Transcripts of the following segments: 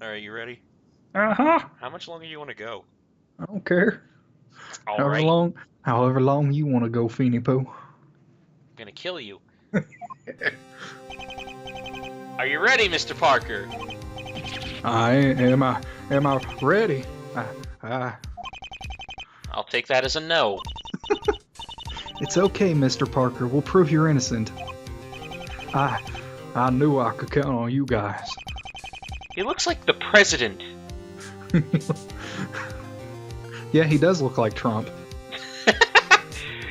Alright, you ready? Uh-huh. How much longer do you want to go? I don't care. Alright, However long you want to go, Feeny Poo. I'm gonna kill you. Are you ready, Mr. Parker? Am I ready? I'll take that as a no. It's okay, Mr. Parker. We'll prove you're innocent. I knew I could count on you guys. He looks like the president. Yeah, he does look like Trump.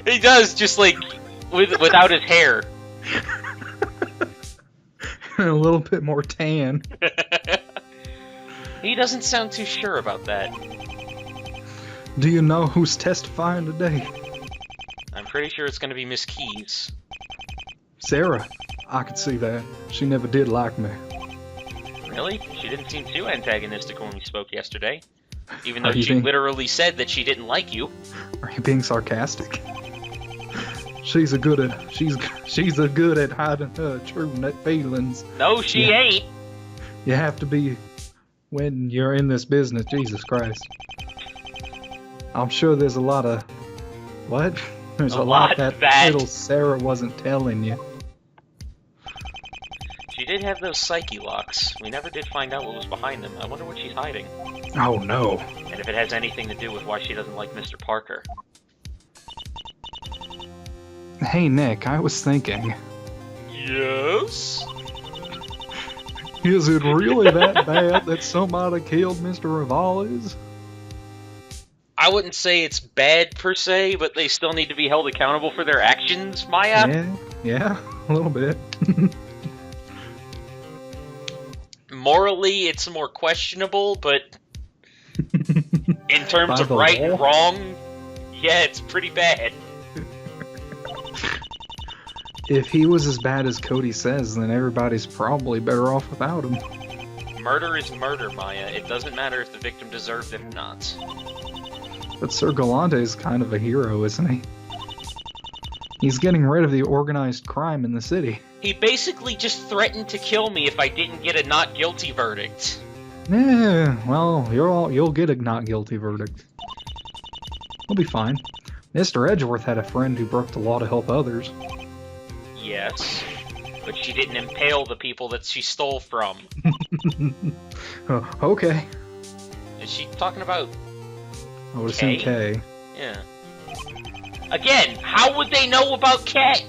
He does, just like without his hair. A little bit more tan. He doesn't sound too sure about that. Do you know who's testifying today? I'm pretty sure it's gonna be Miss Keys. Sarah. I could see that. She never did like me. Really? She didn't seem too antagonistic when we spoke yesterday. Even though Are you she being- literally said that she didn't like you. Are you being sarcastic? She's a good at hiding her true feelings. No, she Yeah. ain't. You have to be when you're in this business. Jesus Christ. I'm sure there's a lot of what? There's a lot that little Sarah wasn't telling you. She did have those psyche locks. We never did find out what was behind them. I wonder what she's hiding. Oh no. And if it has anything to do with why she doesn't like Mr. Parker. Hey Nick, I was thinking. Yes? Is it really that bad that somebody killed Mr. Rivales? I wouldn't say it's bad per se, but they still need to be held accountable for their actions, Maya. Yeah, a little bit. Morally, it's more questionable, but in terms By of the right law? and wrong, yeah, it's pretty bad. If he was as bad as Cody says, then everybody's probably better off without him. Murder is murder, Maya. It doesn't matter if the victim deserved it or not. But Sir Galante is kind of a hero, isn't he? He's getting rid of the organized crime in the city. He basically just threatened to kill me if I didn't get a not guilty verdict. Yeah, well, you'll get a not guilty verdict. We'll be fine. Mr. Edgeworth had a friend who broke the law to help others. Yes, but she didn't impale the people that she stole from. Okay. Is she talking about... I would assume K. Yeah. Again, how would they know about K?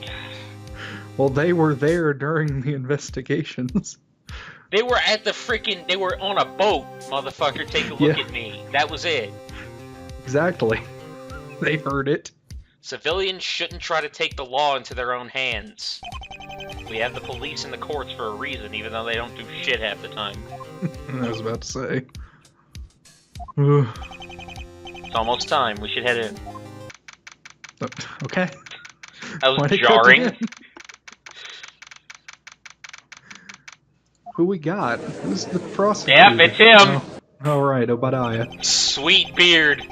Well, they were there during the investigations. They were at the freaking... They were on a boat, motherfucker. Take a look at me. That was it. Exactly. They heard it. Civilians shouldn't try to take the law into their own hands. We have the police and the courts for a reason, even though they don't do shit half the time. I was about to say. It's almost time. We should head in. Okay. That was Why'd it cut jarring. again? Who we got? Who's the prosecutor? Yep, it's him. Alright, Obadiah. Sweet beard.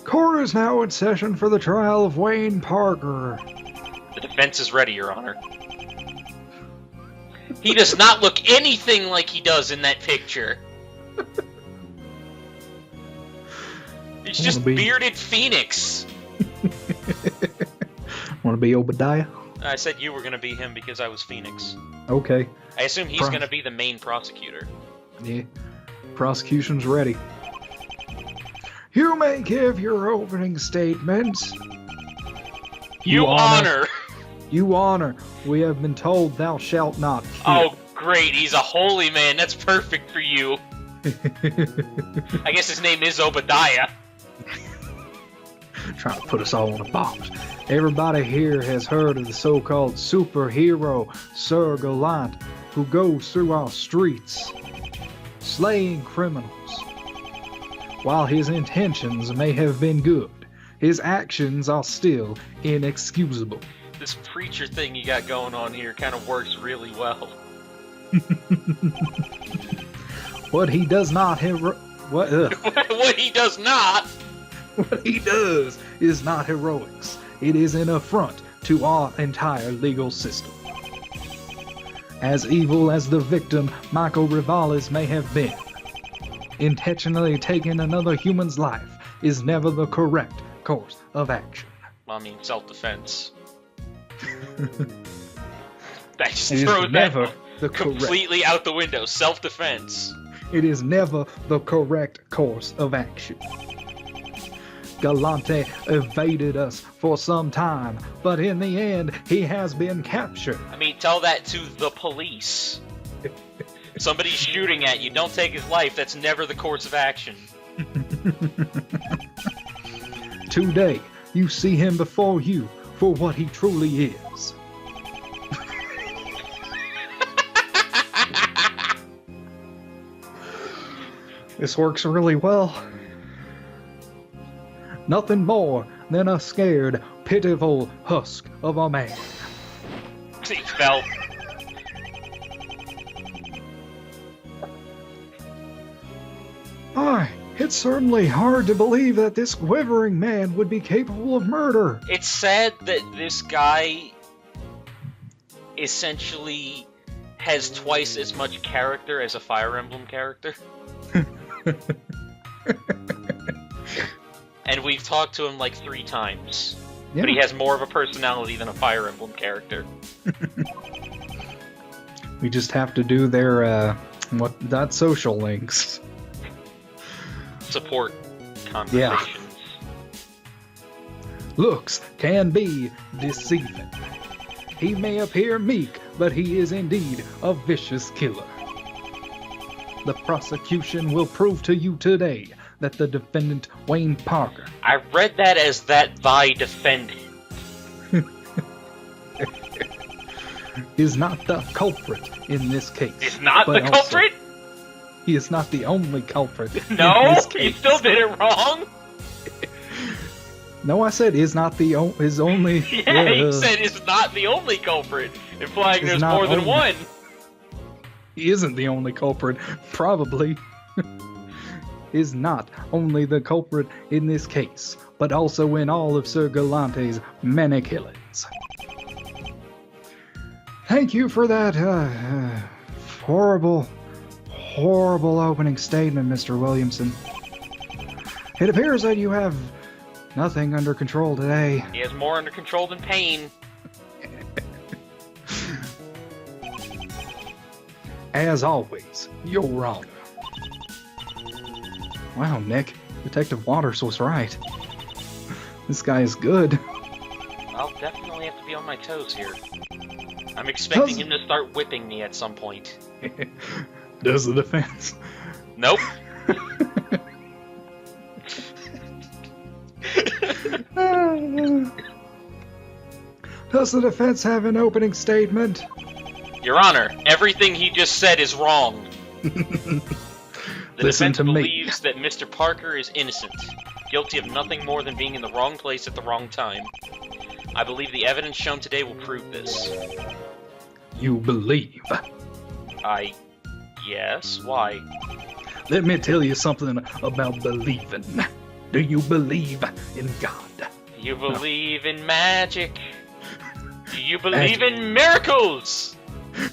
Court is now in session for the trial of Wayne Parker. The defense is ready, Your Honor. He does not look anything like he does in that picture. He's just bearded Phoenix. Wanna be Obadiah? I said you were gonna be him because I was Phoenix. Okay. I assume he's gonna be the main prosecutor. Yeah. Prosecution's ready. You may give your opening statements. You honor. You honor. We have been told thou shalt not kill. Oh, great. He's a holy man. That's perfect for you. I guess his name is Obadiah. Trying to put us all in a box. Everybody here has heard of the so-called superhero Sir Gallant, who goes through our streets, slaying criminals. While his intentions may have been good, his actions are still inexcusable. This preacher thing you got going on here kind of works really well. What he does not what he does not. What he does is not heroics. It is an affront to our entire legal system. As evil as the victim Michael Rivales may have been, intentionally taking another human's life is never the correct course of action. Well, I mean, self-defense. That just It is throws never that the completely out the window. Self-defense. It is never the correct course of action. Galante evaded us for some time, but in the end, he has been captured. I mean, tell that to the police. Somebody's shooting at you, don't take his life. That's never the course of action. Today, you see him before you for what he truly is. This works really well. Nothing more than a scared, pitiful husk of a man. He fell. It's certainly hard to believe that this quivering man would be capable of murder. It's sad that this guy essentially has twice as much character as a Fire Emblem character. And we've talked to him like 3 times. Yeah. But he has more of a personality than a Fire Emblem character. We just have to do their, social links. Support conversations. Yeah. Looks can be deceiving. He may appear meek, but he is indeed a vicious killer. The prosecution will prove to you today that the defendant, Wayne Parker... I read that as that thy defendant. ...is not the culprit in this case. Is not the culprit? He is not the only culprit. No, he still did it wrong. No, I said is not the his only. Yeah, he said is not the only culprit, implying there's more than one. He isn't the only culprit, probably. Is not only the culprit in this case, but also in all of Sir Galante's many killings. Thank you for that horrible opening statement, Mr. Williamson. It appears that you have nothing under control today. He has more under control than pain. As always, Your Honor. Wow, Nick. Detective Waters was right. This guy is good. I'll definitely have to be on my toes here. I'm expecting him to start whipping me at some point. Does the defense? Nope. Does the defense have an opening statement? Your Honor, everything he just said is wrong. The defense believes that Mr. Parker is innocent, guilty of nothing more than being in the wrong place at the wrong time. I believe the evidence shown today will prove this. You believe? Yes, why? Let me tell you something about believing. Do you believe in God? Do you believe in magic? Do you believe in miracles?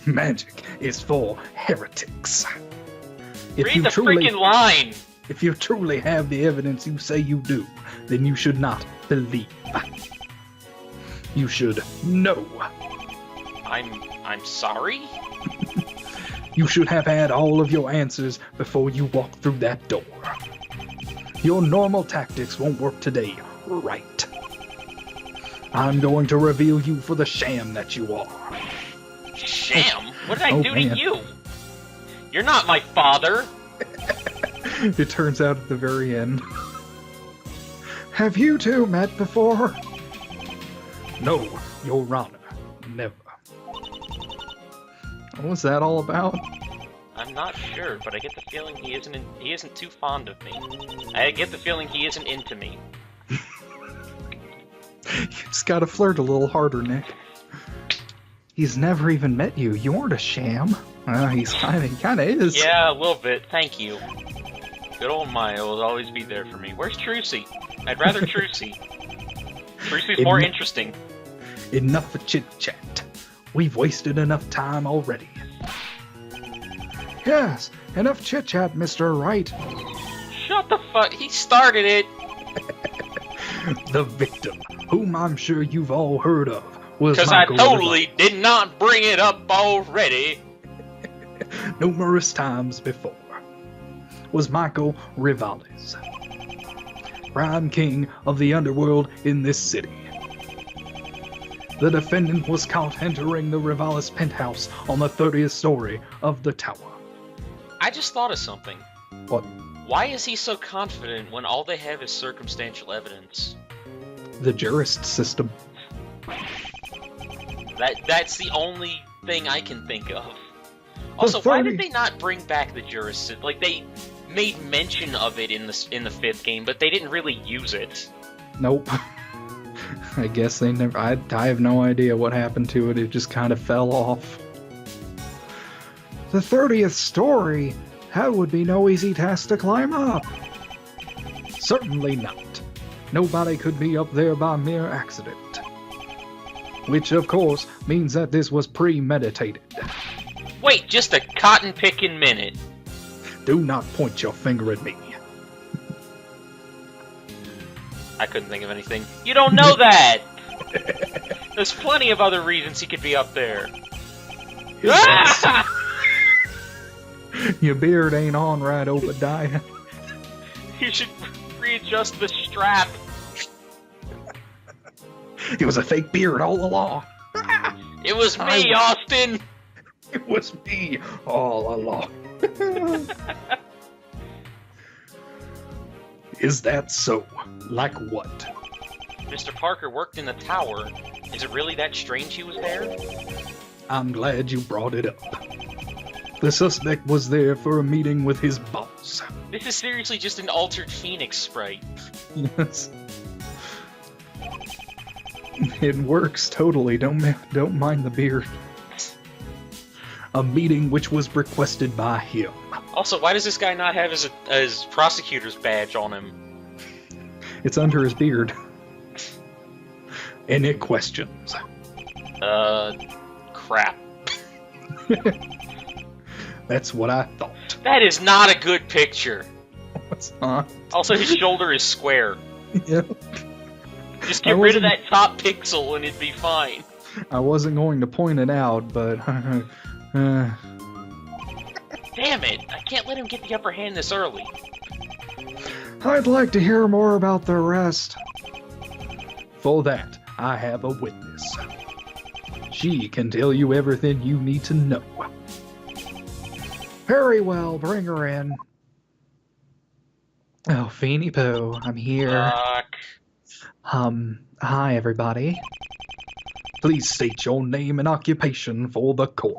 Magic is for heretics. Read the freaking line! If you truly have the evidence you say you do, then you should not believe. You should know. I'm sorry? You should have had all of your answers before you walk through that door. Your normal tactics won't work today, right? I'm going to reveal you for the sham that you are. Sham? What did I do to you? You're not my father! It turns out at the very end. Have you two met before? No, Your Honor, never. What was that all about? I'm not sure, but I get the feeling he isn't too fond of me. I get the feeling he isn't into me. You just gotta flirt a little harder, Nick. He's never even met you. You aren't a sham. He kinda is. Yeah, a little bit. Thank you. Good old Maya will always be there for me. Where's Trucy? I'd rather Trucy. Trucy's more interesting. Enough of chit-chat. We've wasted enough time already. Yes, enough chit-chat, Mr. Wright. Shut the fuck. He started it. The victim, whom I'm sure you've all heard of, was Because I Michael totally did not bring it up already. numerous times before, was Michael Rivales, prime king of the underworld in this city. The defendant was caught entering the Rivales penthouse on the 30th story of the tower. I just thought of something. What? Why is he so confident when all they have is circumstantial evidence? The jurist system. That's the only thing I can think of. Also, why did they not bring back the jurist system? Like, they made mention of it in the 5th game, but they didn't really use it. Nope. I guess they never... I have no idea what happened to it. It just kind of fell off. The 30th story? That would be no easy task to climb up. Certainly not. Nobody could be up there by mere accident. Which, of course, means that this was premeditated. Wait, just a cotton-picking minute. Do not point your finger at me. I couldn't think of anything. You don't know that! There's plenty of other reasons he could be up there. Your beard ain't on right, Obadiah. You should readjust the strap. It was a fake beard all along. It was me, Austin! It was me all along. Is that so? Like what? Mr. Parker worked in the tower. Is it really that strange he was there? I'm glad you brought it up. The suspect was there for a meeting with his boss. This is seriously just an altered Phoenix sprite. Yes. It works totally. Don't mind the beard. A meeting which was requested by him. Also, why does this guy not have his prosecutor's badge on him? It's under his beard. Any questions? Crap. That's what I thought. That is not a good picture. It's not. Also, his shoulder is square. Yep. Just get rid of that top pixel and it'd be fine. I wasn't going to point it out, but... Damn it! I can't let him get the upper hand this early. I'd like to hear more about the rest. For that, I have a witness. She can tell you everything you need to know. Very well, bring her in. Oh, Feeny Poo, I'm here. Hi everybody. Please state your name and occupation for the court.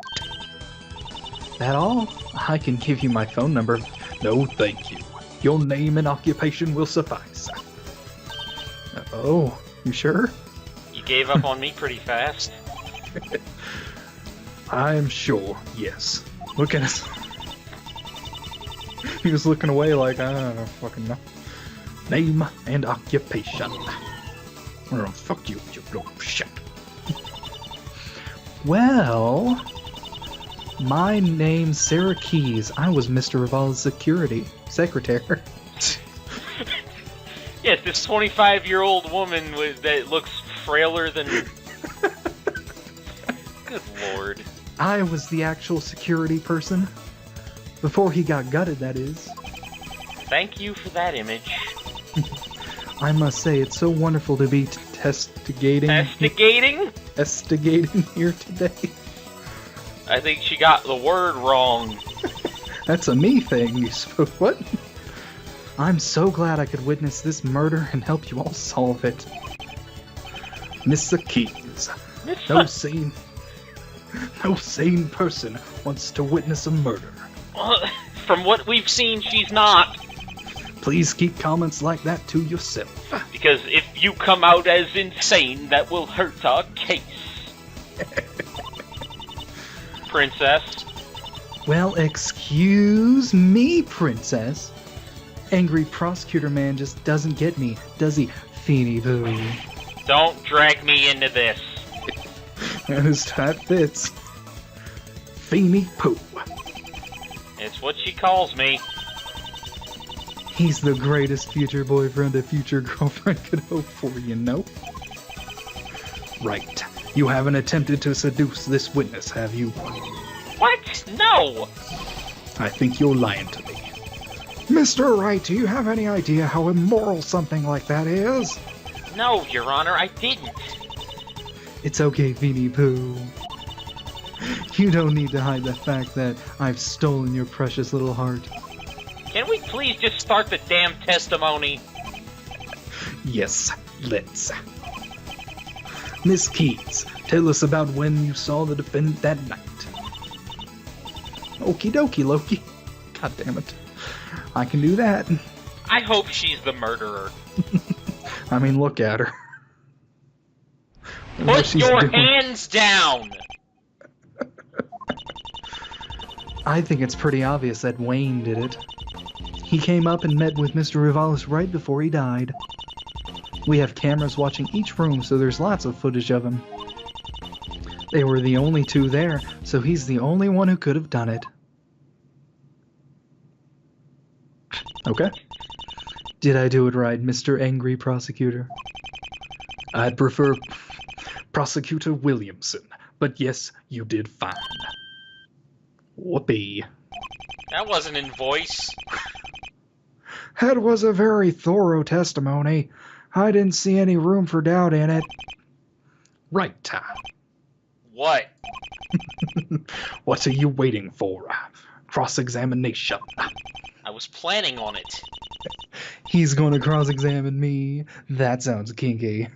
That all? I can give you my phone number. No, thank you. Your name and occupation will suffice. Oh, you sure? You gave up on me pretty fast. I'm sure, yes. Look at us. He was looking away like, I don't fucking know. Name and occupation. Oh, fuck you, you little shit. Well, my name's Sarah Keys. I was Mr. Rivales' secretary. Yes, this 25-year-old woman that looks frailer than... Good lord. I was the actual security person. Before he got gutted, that is. Thank you for that image. I must say, it's so wonderful to be testigating here today. I think she got the word wrong. That's a me thing. What? I'm so glad I could witness this murder and help you all solve it. Mr. Keys, no sane person wants to witness a murder. From what we've seen, she's not. Please keep comments like that to yourself. Because if you come out as insane, that will hurt our case. Princess. Well, excuse me, Princess. Angry prosecutor man just doesn't get me, does he, Feeny Boo? Don't drag me into this. That fits. Feeny Poo. It's what she calls me. He's the greatest future boyfriend a future girlfriend could hope for, you know? Right. You haven't attempted to seduce this witness, have you? What? No! I think you're lying to me. Mr. Wright, do you have any idea how immoral something like that is? No, Your Honor, I didn't. It's okay, Beanie Pooh. You don't need to hide the fact that I've stolen your precious little heart. Can we please just start the damn testimony? Yes, let's. Miss Keys, tell us about when you saw the defendant that night. Okie dokie, Loki. God damn it. I can do that. I hope she's the murderer. I mean, look at her. Put your hands down! I think it's pretty obvious that Wayne did it. He came up and met with Mr. Rivalis right before he died. We have cameras watching each room, so there's lots of footage of him. They were the only two there, so he's the only one who could have done it. Okay. Did I do it right, Mr. Angry Prosecutor? I'd prefer Prosecutor Williamson, but yes, you did fine. Whoopee. That wasn't in voice. That was a very thorough testimony. I didn't see any room for doubt in it. Right. What? What are you waiting for? Cross-examination. I was planning on it. He's gonna cross-examine me. That sounds kinky.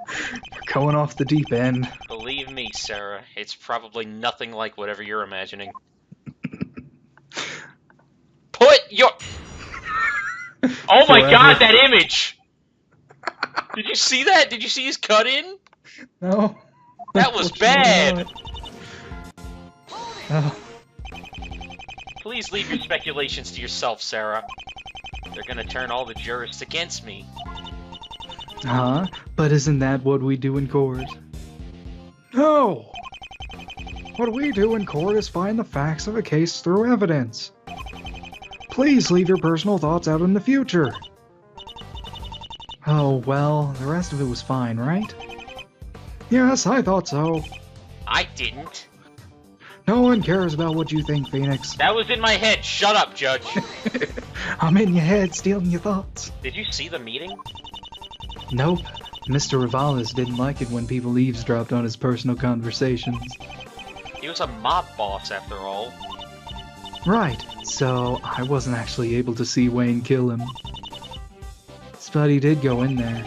We're going off the deep end. Believe me, Sarah, it's probably nothing like whatever you're imagining. Put your... Oh my god, that image! Did you see that? Did you see his cut in? No. That was bad! Oh. Please leave your speculations to yourself, Sarah. They're gonna turn all the jurists against me. Huh? But isn't that what we do in court? No! What we do in court is find the facts of a case through evidence. Please leave your personal thoughts out in the future. Oh, well, the rest of it was fine, right? Yes, I thought so. I didn't. No one cares about what you think, Phoenix. That was in my head. Shut up, Judge. I'm in your head, stealing your thoughts. Did you see the meeting? Nope. Mr. Rivalis didn't like it when people eavesdropped on his personal conversations. He was a mob boss, after all. Right, so I wasn't actually able to see Wayne kill him. But he did go in there.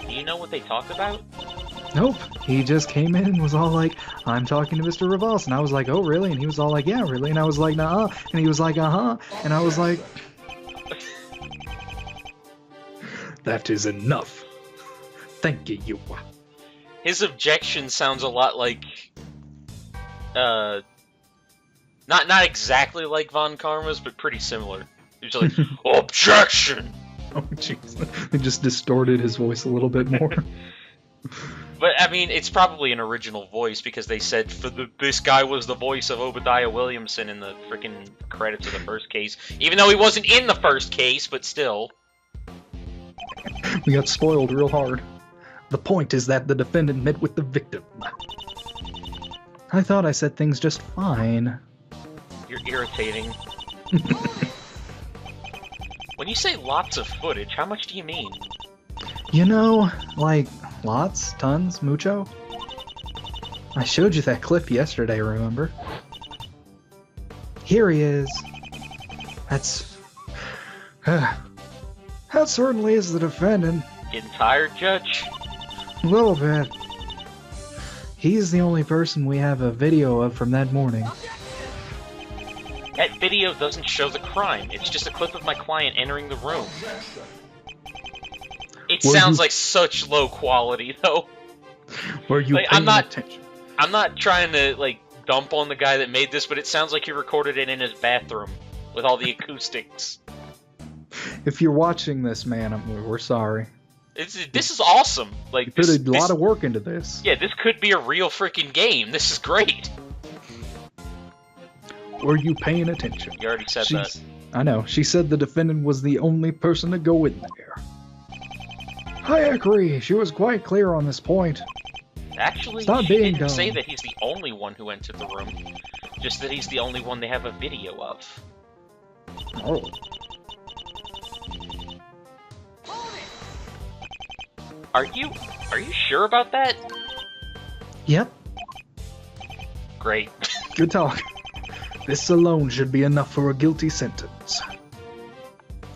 Do you know what they talked about? Nope. He just came in and was all like, I'm talking to Mr. Rivalis. And I was like, oh, really? And he was all like, yeah, really? And I was like, nah. And he was like, uh-huh. And I was like... That is enough. Thank you. His objection sounds a lot like... Not exactly like Von Karma's, but pretty similar. He's like, objection! Oh, jeez. They just distorted his voice a little bit more. But, I mean, it's probably an original voice, because they said this guy was the voice of Obadiah Williamson in the freaking credits of the first case. Even though he wasn't in the first case, but still. We got spoiled real hard. The point is that the defendant met with the victim. I thought I said things just fine. You're irritating. When you say lots of footage, how much do you mean? You know, like, lots, tons, mucho? I showed you that clip yesterday, remember? Here he is. That's... that certainly is the defendant. Getting tired, Judge? A little bit. He's the only person we have a video of from that morning. That video doesn't show the crime. It's just a clip of my client entering the room. It sounds like such low quality, though. Were you paying attention? I'm not trying to, like, dump on the guy that made this, but it sounds like he recorded it in his bathroom with all the acoustics. If you're watching this, man, we're sorry. This is awesome. Like, you put a lot of work into this. Yeah, this could be a real freaking game. This is great. Were you paying attention? You already said that. I know. She said the defendant was the only person to go in there. I agree. She was quite clear on this point. Actually, Stop she being didn't dumb. say that he's the only one who entered the room. Just that he's the only one they have a video of. Oh. Are you sure about that? Yep. Great. Good talk. This alone should be enough for a guilty sentence.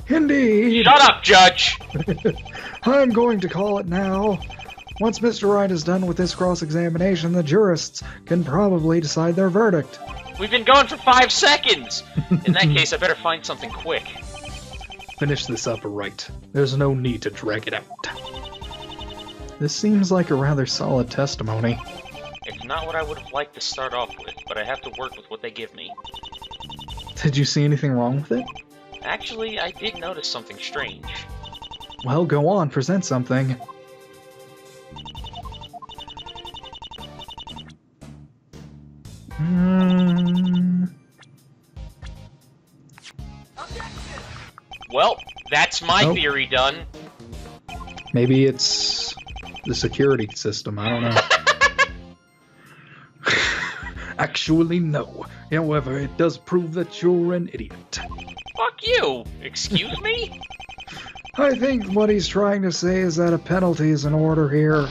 Indeed. Shut up, Judge! I'm going to call it now. Once Mr. Wright is done with this cross-examination, the jurists can probably decide their verdict. We've been going for 5 seconds! In that case, I better find something quick. Finish this up right. There's no need to drag it out. This seems like a rather solid testimony. It's not what I would have liked to start off with, but I have to work with what they give me. Did you see anything wrong with it? Actually, I did notice something strange. Well, go on, present something. Well, that's my theory done. Maybe it's the security system, I don't know. Actually, no. However, it does prove that you're an idiot. Fuck you! Excuse me? I think what he's trying to say is that a penalty is in order here.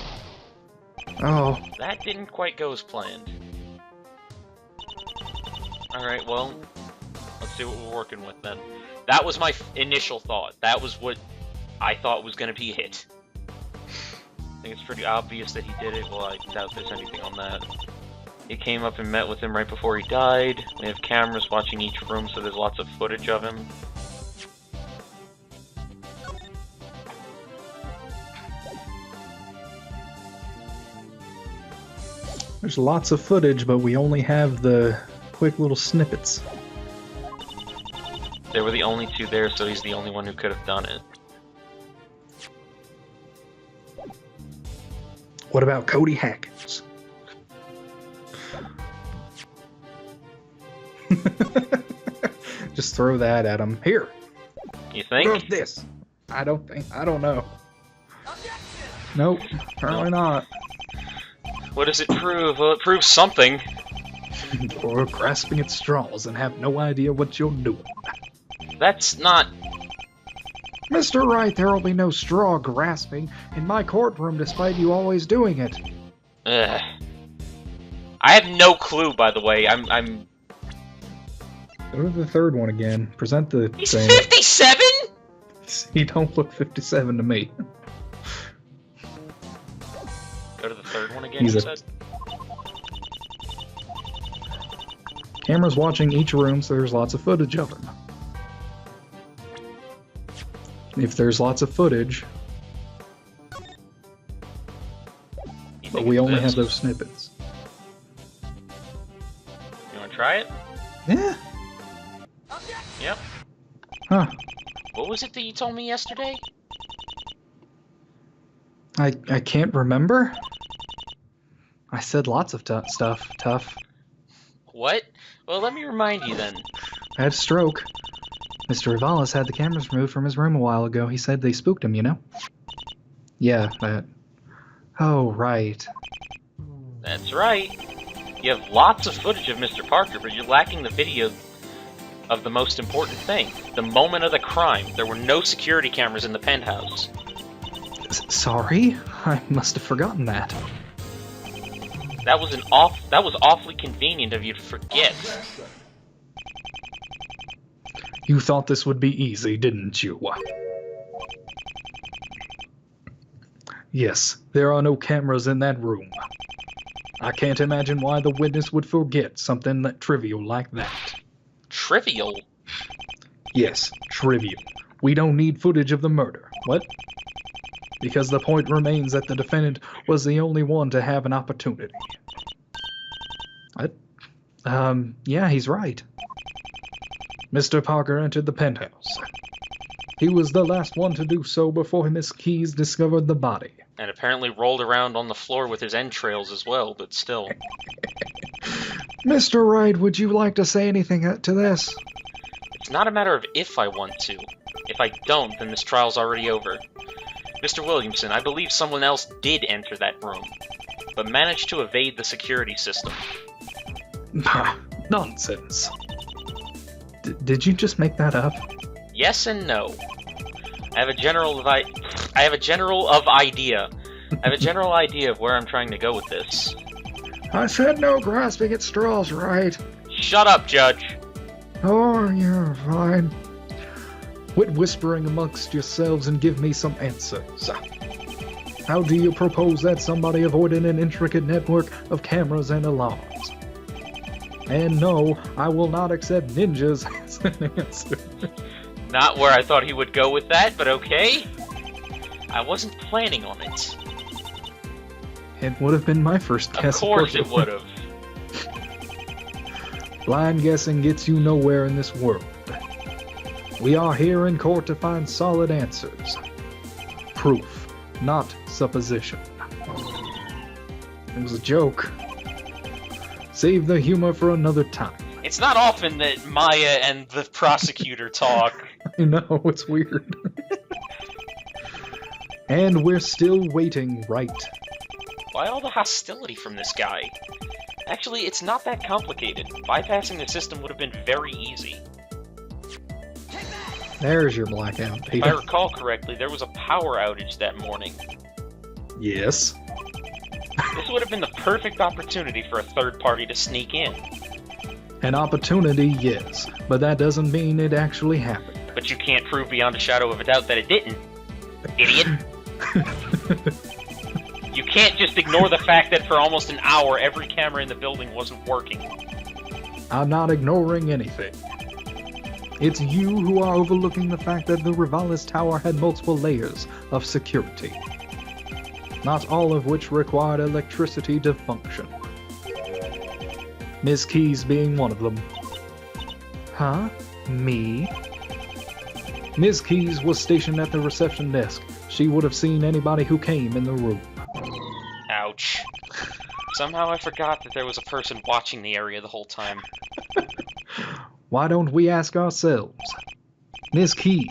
Oh. That didn't quite go as planned. Alright, well, let's see what we're working with then. That was my initial thought. That was what I thought was going to be it. I think it's pretty obvious that he did it. Well, I doubt there's anything on that. He came up and met with him right before he died. We have cameras watching each room, so there's lots of footage of him. There's lots of footage, but we only have the quick little snippets. There were the only 2 there, so he's the only one who could have done it. What about Cody Hackins? Just throw that at him. Here. You think? Look at this. I don't know. Nope, apparently not. What does it prove? Well, it proves something. Or grasping at straws and have no idea what you're doing. That's not... Mr. Wright, there will be no straw grasping in my courtroom despite you always doing it. Ugh. I have no clue, by the way. I'm... Go to the third one again. Present the He's thing. 57?! He don't look 57 to me. Go to the third one again, He's you a- said? Camera's watching each room, so there's lots of footage of him. If there's lots of footage, but we only have those snippets. You wanna try it? Yeah. Yep. Huh. What was it that you told me yesterday? I can't remember. I said lots of stuff. Tough. What? Well, let me remind you then. I had a stroke. Mr. Rivalis had the cameras removed from his room a while ago. He said they spooked him, you know? Yeah, that. Oh, right. That's right. You have lots of footage of Mr. Parker, but you're lacking the video of the most important thing. The moment of the crime. There were no security cameras in the penthouse. Sorry? I must have forgotten that. That was awfully convenient of you to forget. You thought this would be easy, didn't you? Yes, there are no cameras in that room. I can't imagine why the witness would forget something that trivial like that. Trivial? Yes, trivial. We don't need footage of the murder. What? Because the point remains that the defendant was the only one to have an opportunity. What? Yeah, he's right. Mr. Parker entered the penthouse. He was the last one to do so before Miss Keyes discovered the body. And apparently rolled around on the floor with his entrails as well, but still. Mr. Wright, would you like to say anything to this? It's not a matter of if I want to. If I don't, then this trial's already over. Mr. Williamson, I believe someone else did enter that room, but managed to evade the security system. Nonsense. Did you just make that up? Yes and no. I have a general idea of where I'm trying to go with this. I said no grasping at straws, right? Shut up, Judge. Oh, you're fine. Quit whispering amongst yourselves and give me some answers. How do you propose that somebody avoided an intricate network of cameras and alarms? And no, I will not accept ninjas as an answer. Not where I thought he would go with that, but okay. I wasn't planning on it. It would have been my first guess. Of course it would have. Blind guessing gets you nowhere in this world. We are here in court to find solid answers. Proof, not supposition. It was a joke. Save the humor for another time. It's not often that Maya and the prosecutor talk. I know, it's weird. And we're still waiting, right? Why all the hostility from this guy? Actually, it's not that complicated. Bypassing the system would have been very easy. There's your blackout, Peter. If I recall correctly, there was a power outage that morning. Yes. This would have been the perfect opportunity for a third party to sneak in. An opportunity, yes, but that doesn't mean it actually happened. But you can't prove beyond a shadow of a doubt that it didn't. Idiot. You can't just ignore the fact that for almost an hour every camera in the building wasn't working. I'm not ignoring anything. It's you who are overlooking the fact that the Rivalis Tower had multiple layers of security, not all of which required electricity to function. Ms. Keys being one of them. Huh? Me? Ms. Keys was stationed at the reception desk. She would have seen anybody who came in the room. Ouch. Somehow I forgot that there was a person watching the area the whole time. Why don't we ask ourselves? Ms. Keys,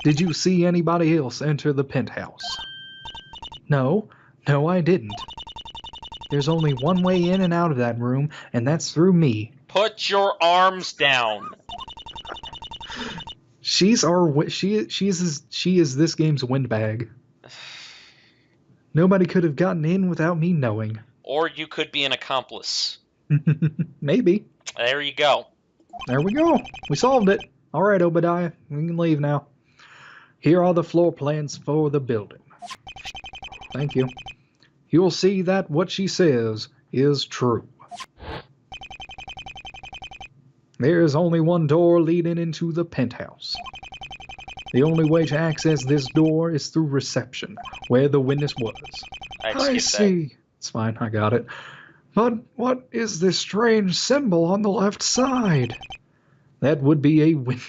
did you see anybody else enter the penthouse? No, I didn't. There's only one way in and out of that room, and that's through me. Put your arms down. She is this game's windbag. Nobody could have gotten in without me knowing. Or you could be an accomplice. Maybe. There you go. There we go. We solved it. All right, Obadiah, we can leave now. Here are the floor plans for the building. Thank you. You'll see that what she says is true. There is only one door leading into the penthouse. The only way to access this door is through reception, where the witness was. I see. That. It's fine, I got it. But what is this strange symbol on the left side? That would be a window.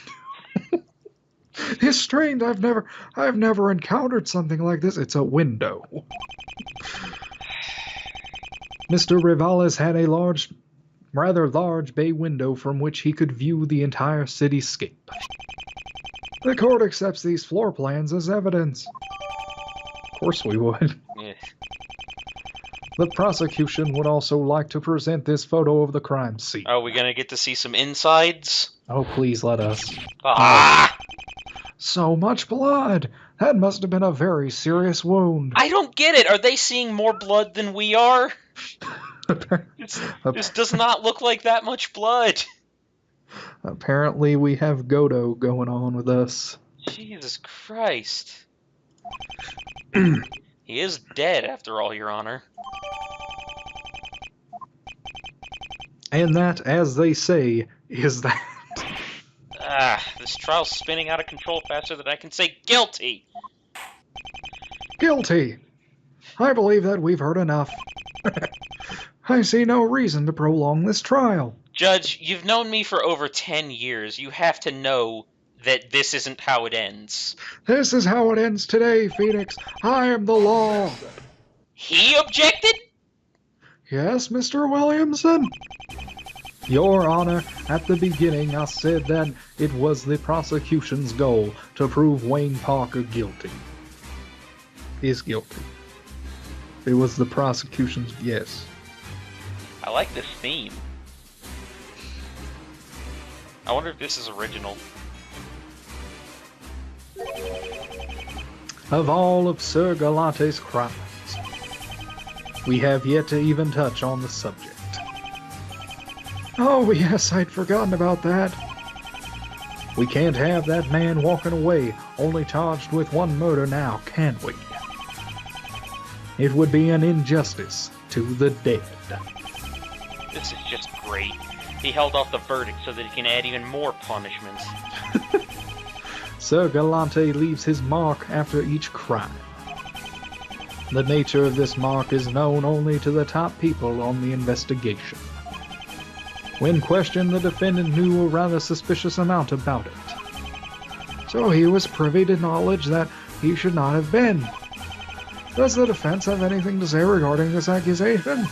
It's strange. I've never encountered something like this. It's a window. Mr. Rivalis had a rather large bay window from which he could view the entire cityscape. The court accepts these floor plans as evidence. Of course we would. Yeah. The prosecution would also like to present this photo of the crime scene. Are we gonna get to see some insides? Oh, please let us. Ah! So much blood! That must have been a very serious wound. I don't get it. Are they seeing more blood than we are? This does not look like that much blood. Apparently we have Godot going on with us. Jesus Christ. He is dead, after all, Your Honor. And that, as they say, is that. This trial's spinning out of control faster than I can say guilty! Guilty! I believe that we've heard enough. I see no reason to prolong this trial. Judge, you've known me for over 10 years. You have to know that this isn't how it ends. This is how it ends today, Phoenix. I am the law. He objected? Yes, Mr. Williamson? Your Honor, at the beginning I said that it was the prosecution's goal to prove Wayne Parker guilty. Is guilty. It was the prosecution's, yes. I like this theme. I wonder if this is original. Of all of Sir Galante's crimes, we have yet to even touch on the subject. Oh yes, I'd forgotten about that. We can't have that man walking away only charged with one murder now, can we? It would be an injustice to the dead. This is just great. He held off the verdict so that he can add even more punishments. Sir Galante leaves his mark after each crime. The nature of this mark is known only to the top people on the investigation. When questioned, the defendant knew a rather suspicious amount about it. So he was privy to knowledge that he should not have been. Does the defense have anything to say regarding this accusation?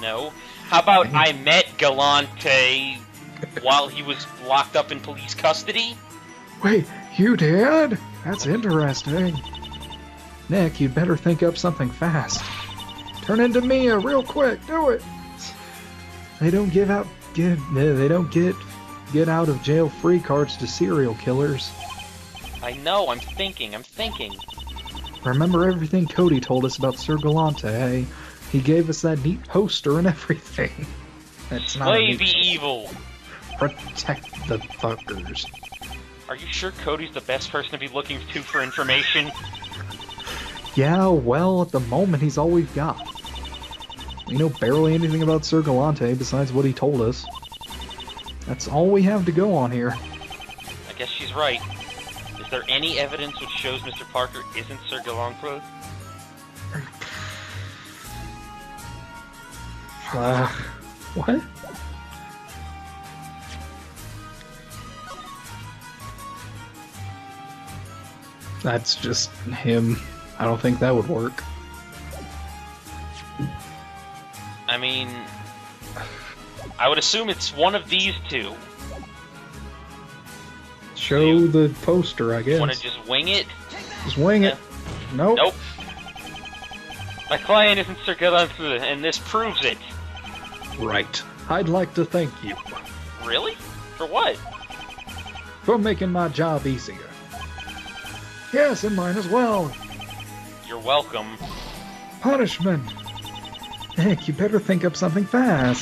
No. How about I met Galante while he was locked up in police custody? Wait, you did? That's interesting. Nick, you'd better think up something fast. Turn into Mia real quick, do it! They don't get out of jail free cards to serial killers. I know, I'm thinking. Remember everything Cody told us about Sir Galante, eh? He gave us that neat poster and everything. That's not Slay the evil! Protect the fuckers. Are you sure Cody's the best person to be looking to for information? Yeah, well, at the moment he's all we've got. We know barely anything about Sir Galante besides what he told us. That's all we have to go on here. I guess she's right. Is there any evidence which shows Mr. Parker isn't Sir Galante? What? That's just him. I don't think that would work. I mean, I would assume it's one of these two. Show the poster, I guess. Want to just wing it? Just wing it. Nope. Nope. My client isn't Sir Galante, and this proves it. Right. I'd like to thank you. Really? For what? For making my job easier. Yes, and mine as well. You're welcome. Punishment. Heck, you better think up something fast.